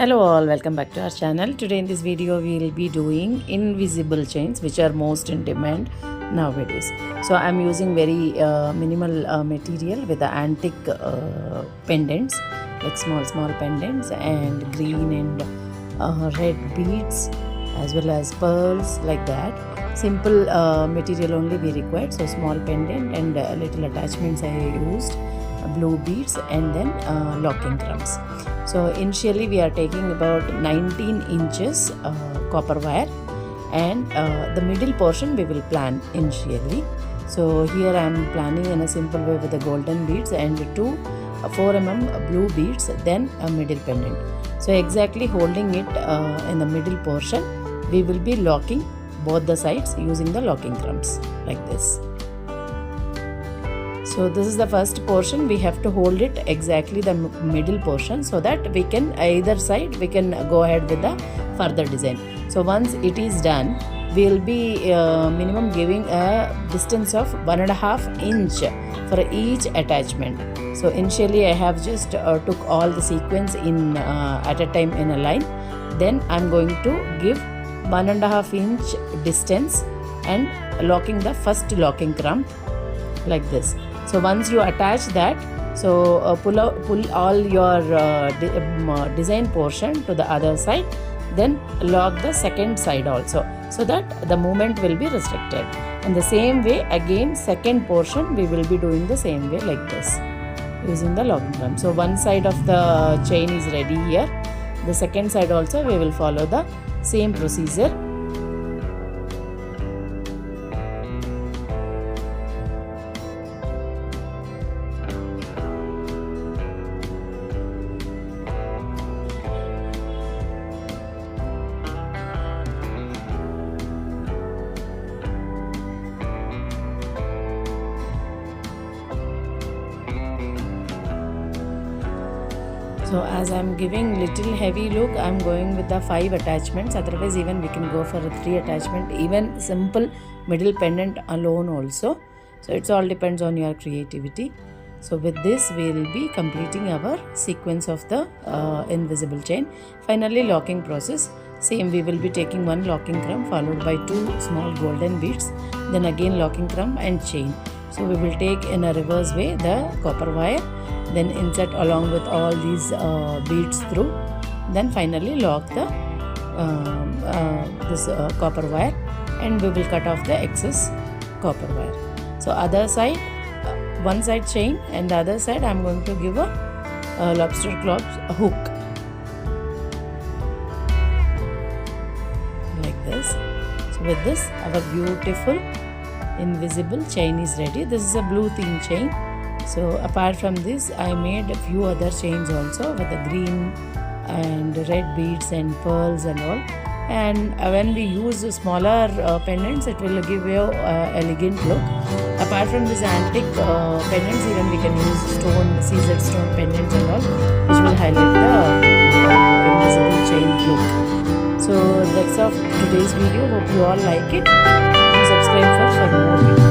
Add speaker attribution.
Speaker 1: Hello all, welcome back to our channel. Today in this video we will be doing invisible chains which are most in demand nowadays. So I'm using very minimal material with the antique pendants, like small pendants and green and red beads as well as pearls, like that. Simple material only we required, so small pendant and little attachments I used, blue beads and then locking crumbs. So initially we are taking about 19 inches copper wire, and the middle portion we will plan initially. So here I am planning in a simple way with the golden beads and two 4 mm blue beads, then a middle pendant. So exactly holding it in the middle portion, we will be locking both the sides using the locking crumbs, like this. So this is the first portion. We have to hold it exactly the middle portion, so that we can either side we can go ahead with the further design. So once it is done, we will be minimum giving a distance of 1.5 inch for each attachment. So initially I have just took all the sequence in at a time in a line. Then I am going to give 1.5 inch distance and locking the first locking crumb, like this. So once you attach that, so pull all your design portion to the other side, then lock the second side also, so that the movement will be restricted. And the same way again, second portion we will be doing the same way, like this, using the locking crumb. So one side of the chain is ready here. The second side also we will follow the same procedure. So as I am giving little heavy look, I am going with the 5 attachments. Otherwise even we can go for a 3 attachment, even simple middle pendant alone also. So it's all depends on your creativity. So with this we will be completing our sequence of the invisible chain. Finally, locking process. Same, we will be taking one locking crumb followed by 2 small golden beads, then again locking crumb and chain. So we will take in a reverse way the copper wire, then insert along with all these beads through, then finally lock the this copper wire, and we will cut off the excess copper wire. So other side, one side chain and the other side I am going to give a lobster claws hook, like this. So with this, our beautiful invisible chain is ready. This is a blue theme chain. So apart from this, I made a few other chains also with the green and red beads and pearls and all. And when we use smaller pendants, it will give you elegant look. Apart from this antique pendants, even we can use stone, seasoned stone pendants and all, which will highlight the invisible chain look. So that's all for today's video. Hope you all like it. Subscribe for more videos.